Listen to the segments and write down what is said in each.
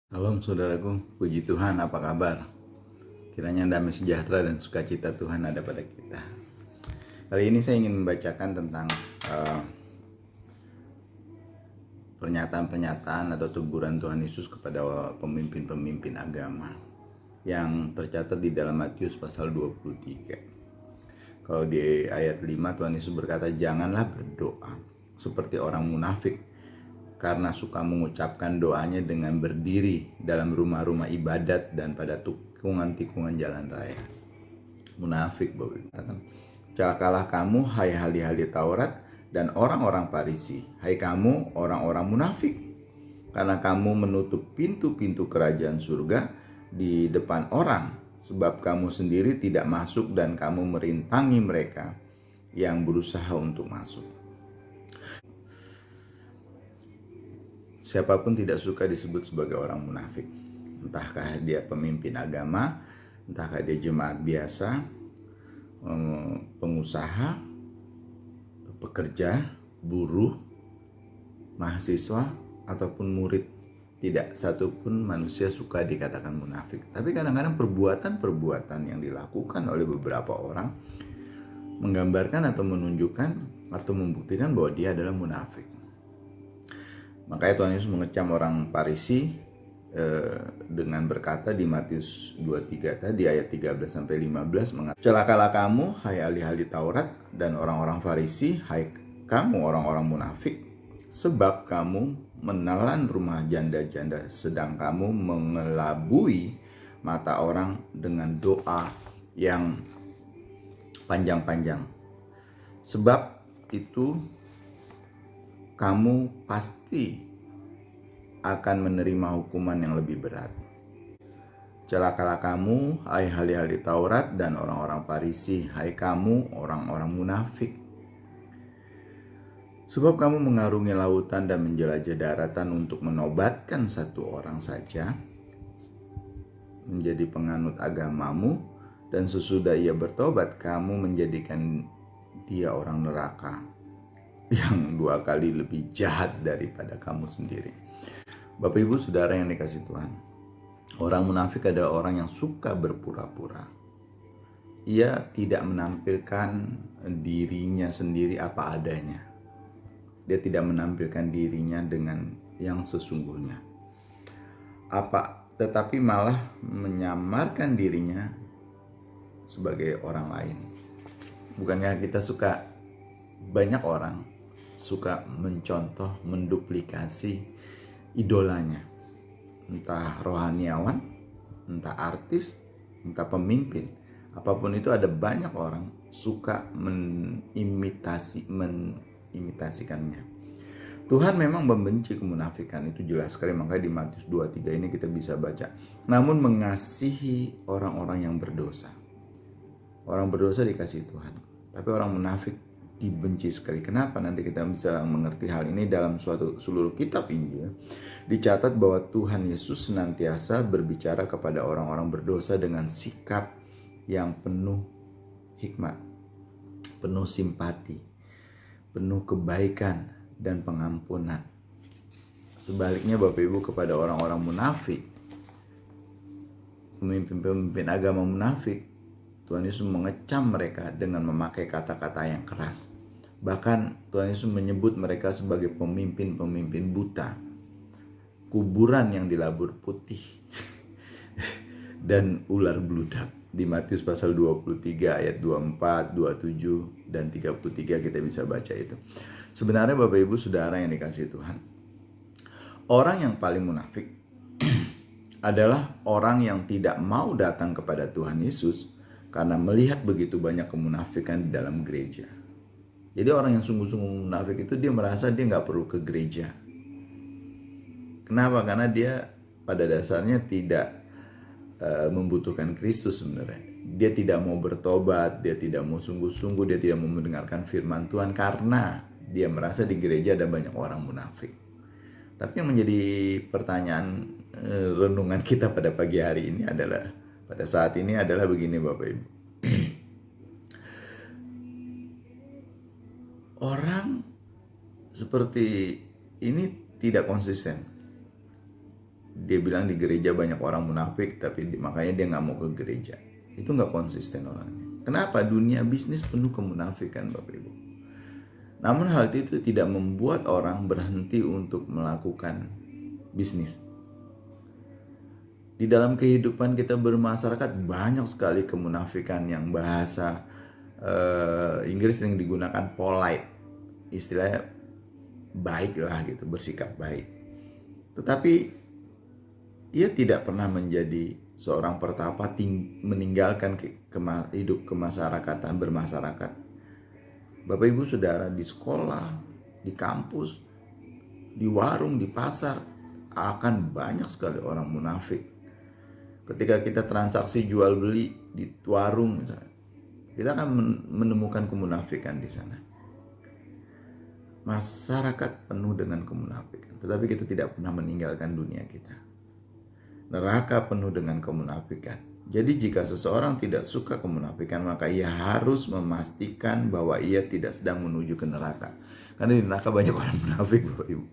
Salam saudaraku, puji Tuhan, apa kabar? Kiranya damai sejahtera dan sukacita Tuhan ada pada kita. Kali ini saya ingin membacakan tentang pernyataan-pernyataan atau teguran Tuhan Yesus kepada pemimpin-pemimpin agama yang tercatat di dalam Matius pasal 23. Kalau di ayat 5 Tuhan Yesus berkata, "Janganlah berdoa seperti orang munafik, karena suka mengucapkan doanya dengan berdiri dalam rumah-rumah ibadat dan pada tikungan-tikungan jalan raya." Munafik, Bapak katakan, "Celakalah kamu, hai ahli-ahli Taurat dan orang-orang Farisi, hai kamu orang-orang munafik, karena kamu menutup pintu-pintu kerajaan surga di depan orang, sebab kamu sendiri tidak masuk dan kamu merintangi mereka yang berusaha untuk masuk." Siapapun tidak suka disebut sebagai orang munafik. Entahkah dia pemimpin agama, entahkah dia jemaat biasa, pengusaha, pekerja, buruh, mahasiswa, ataupun murid. Tidak satupun manusia suka dikatakan munafik. Tapi kadang-kadang perbuatan-perbuatan yang dilakukan oleh beberapa orang menggambarkan atau menunjukkan atau membuktikan bahwa dia adalah munafik. Makanya Tuhan Yesus mengecam orang Farisi dengan berkata di Matius 23 tadi ayat 13-15 mengatakan, "Celakalah kamu, hai ahli-ahli Taurat dan orang-orang Farisi, hai kamu orang-orang munafik, sebab kamu menelan rumah janda-janda sedang kamu mengelabui mata orang dengan doa yang panjang-panjang. Sebab itu kamu pasti akan menerima hukuman yang lebih berat. Celakalah kamu, hai ahli-ahli Taurat dan orang-orang Farisi, hai kamu orang-orang munafik. Sebab kamu mengarungi lautan dan menjelajah daratan untuk menobatkan satu orang saja menjadi penganut agamamu, dan sesudah ia bertobat kamu menjadikan dia orang neraka yang 2 kali lebih jahat daripada kamu sendiri." Bapak Ibu Saudara yang dikasihi Tuhan, orang munafik adalah orang yang suka berpura-pura. Ia tidak menampilkan dirinya sendiri apa adanya. Dia tidak menampilkan dirinya dengan yang sesungguhnya. Tetapi malah menyamarkan dirinya sebagai orang lain. Bukankah kita suka, banyak orang suka mencontoh, menduplikasi idolanya, entah rohaniawan, entah artis, entah pemimpin, apapun itu, ada banyak orang suka mengimitasikannya. Tuhan memang membenci kemunafikan, itu jelas sekali, makanya di Matius 23 ini kita bisa baca, namun mengasihi orang-orang yang berdosa. Orang berdosa dikasihi Tuhan, tapi orang munafik dibenci sekali. Kenapa? Nanti kita bisa mengerti hal ini dalam seluruh kitab Injil. Dicatat bahwa Tuhan Yesus senantiasa berbicara kepada orang-orang berdosa dengan sikap yang penuh hikmat, penuh simpati, penuh kebaikan dan pengampunan. Sebaliknya Bapak Ibu, kepada orang-orang munafik, pemimpin-pemimpin agama munafik, Tuhan Yesus mengecam mereka dengan memakai kata-kata yang keras. Bahkan Tuhan Yesus menyebut mereka sebagai pemimpin-pemimpin buta, kuburan yang dilabur putih, dan ular bludak. Di Matius pasal 23 ayat 24, 27, dan 33 kita bisa baca itu. Sebenarnya Bapak Ibu Saudara yang dikasihi Tuhan, orang yang paling munafik adalah orang yang tidak mau datang kepada Tuhan Yesus karena melihat begitu banyak kemunafikan di dalam gereja. Jadi orang yang sungguh-sungguh munafik itu dia merasa dia nggak perlu ke gereja. Kenapa? Karena dia pada dasarnya tidak membutuhkan Kristus sebenarnya. Dia tidak mau bertobat, dia tidak mau sungguh-sungguh, dia tidak mau mendengarkan firman Tuhan karena dia merasa di gereja ada banyak orang munafik. Tapi yang menjadi pertanyaan renungan kita pada pagi hari ini adalah, pada saat ini adalah begini Bapak Ibu. Orang seperti ini tidak konsisten. dia bilang di gereja banyak orang munafik, tapi makanya dia nggak mau ke gereja. Itu nggak konsisten orangnya. Kenapa? Dunia bisnis penuh kemunafikan, Bapak Ibu. Namun hal itu tidak membuat orang berhenti untuk melakukan bisnis. Di dalam kehidupan kita bermasyarakat banyak sekali kemunafikan yang bahasa Inggris yang digunakan polite, istilahnya baik lah gitu, bersikap baik. Tetapi ia tidak pernah menjadi seorang pertapa meninggalkan hidup kemasyarakatan, bermasyarakat. Bapak Ibu Saudara, di sekolah, di kampus, di warung, di pasar, akan banyak sekali orang munafik. Ketika kita transaksi jual beli di warung misalnya, kita akan menemukan kemunafikan di sana. Masyarakat penuh dengan kemunafikan, tetapi kita tidak pernah meninggalkan dunia kita. Neraka penuh dengan kemunafikan. Jadi jika seseorang tidak suka kemunafikan, maka ia harus memastikan bahwa ia tidak sedang menuju ke neraka. Karena di neraka banyak orang munafik, Bapak Ibu.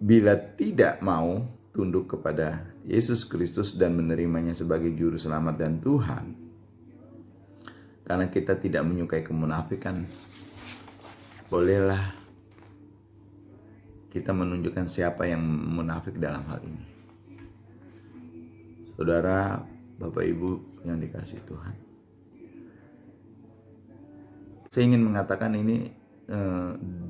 Bila tidak mau tunduk kepada Yesus Kristus dan menerimanya sebagai juru selamat dan Tuhan, karena kita tidak menyukai kemunafikan, bolehlah kita menunjukkan siapa yang munafik dalam hal ini. Saudara, Bapak Ibu yang dikasihi Tuhan, saya ingin mengatakan ini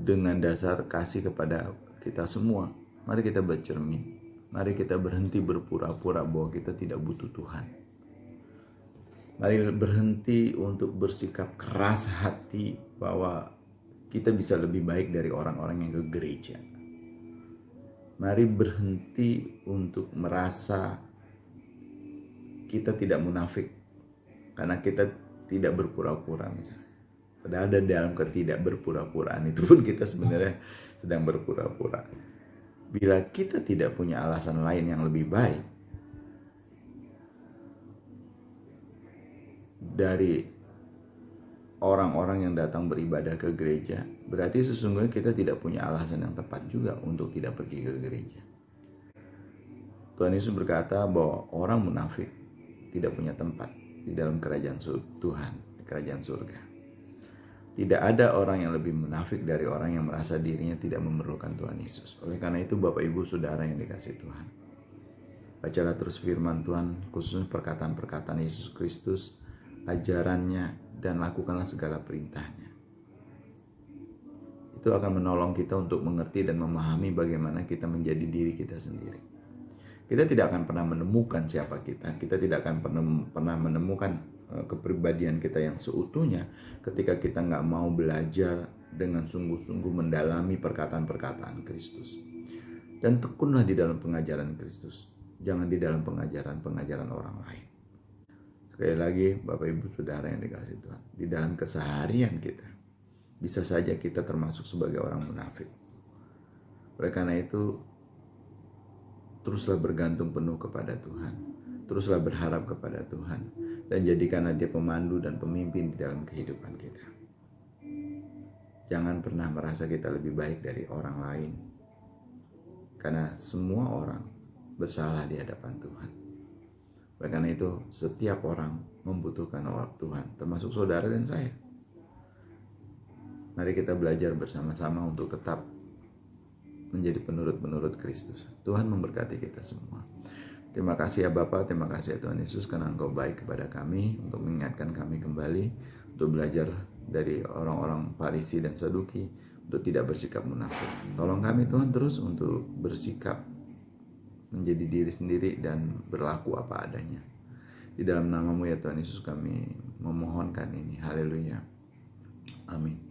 dengan dasar kasih kepada kita semua. Mari kita bercermin, mari kita berhenti berpura-pura bahwa kita tidak butuh Tuhan. Mari berhenti untuk bersikap keras hati bahwa kita bisa lebih baik dari orang-orang yang ke gereja. Mari berhenti untuk merasa kita tidak munafik karena kita tidak berpura-pura misalnya. Padahal dalam ketidak berpura-puraan itu pun kita sebenarnya sedang berpura-pura. Bila kita tidak punya alasan lain yang lebih baik dari orang-orang yang datang beribadah ke gereja, berarti sesungguhnya kita tidak punya alasan yang tepat juga untuk tidak pergi ke gereja. Tuhan Yesus berkata bahwa orang munafik tidak punya tempat di dalam kerajaan Tuhan, di kerajaan surga. Tidak ada orang yang lebih munafik dari orang yang merasa dirinya tidak memerlukan Tuhan Yesus. Oleh karena itu, Bapak Ibu Saudara yang dikasihi Tuhan, bacalah terus firman Tuhan, khususnya perkataan-perkataan Yesus Kristus, ajarannya, dan lakukanlah segala perintahnya. Itu akan menolong kita untuk mengerti dan memahami bagaimana kita menjadi diri kita sendiri. Kita tidak akan pernah menemukan siapa kita tidak akan pernah menemukan kepribadian kita yang seutuhnya ketika kita nggak mau belajar dengan sungguh-sungguh mendalami perkataan-perkataan Kristus. Dan tekunlah di dalam pengajaran Kristus, jangan di dalam pengajaran orang lain. Sekali lagi, Bapak Ibu Saudara yang dikasihi Tuhan, di dalam keseharian kita, bisa saja kita termasuk sebagai orang munafik. Oleh karena itu, teruslah bergantung penuh kepada Tuhan. Teruslah berharap kepada Tuhan. Dan jadikanlah Dia pemandu dan pemimpin di dalam kehidupan kita. Jangan pernah merasa kita lebih baik dari orang lain. Karena semua orang bersalah di hadapan Tuhan. Oleh karena itu, setiap orang membutuhkan Tuhan, termasuk saudara dan saya. Mari kita belajar bersama-sama untuk tetap menjadi penurut-penurut Kristus. Tuhan memberkati kita semua. Terima kasih ya Bapa, terima kasih ya Tuhan Yesus karena Engkau baik kepada kami untuk mengingatkan kami kembali untuk belajar dari orang-orang Farisi dan Saduki untuk tidak bersikap munafik. Tolong kami Tuhan terus untuk bersikap menjadi diri sendiri dan berlaku apa adanya. Di dalam nama-Mu ya Tuhan Yesus kami memohonkan ini. Haleluya. Amin.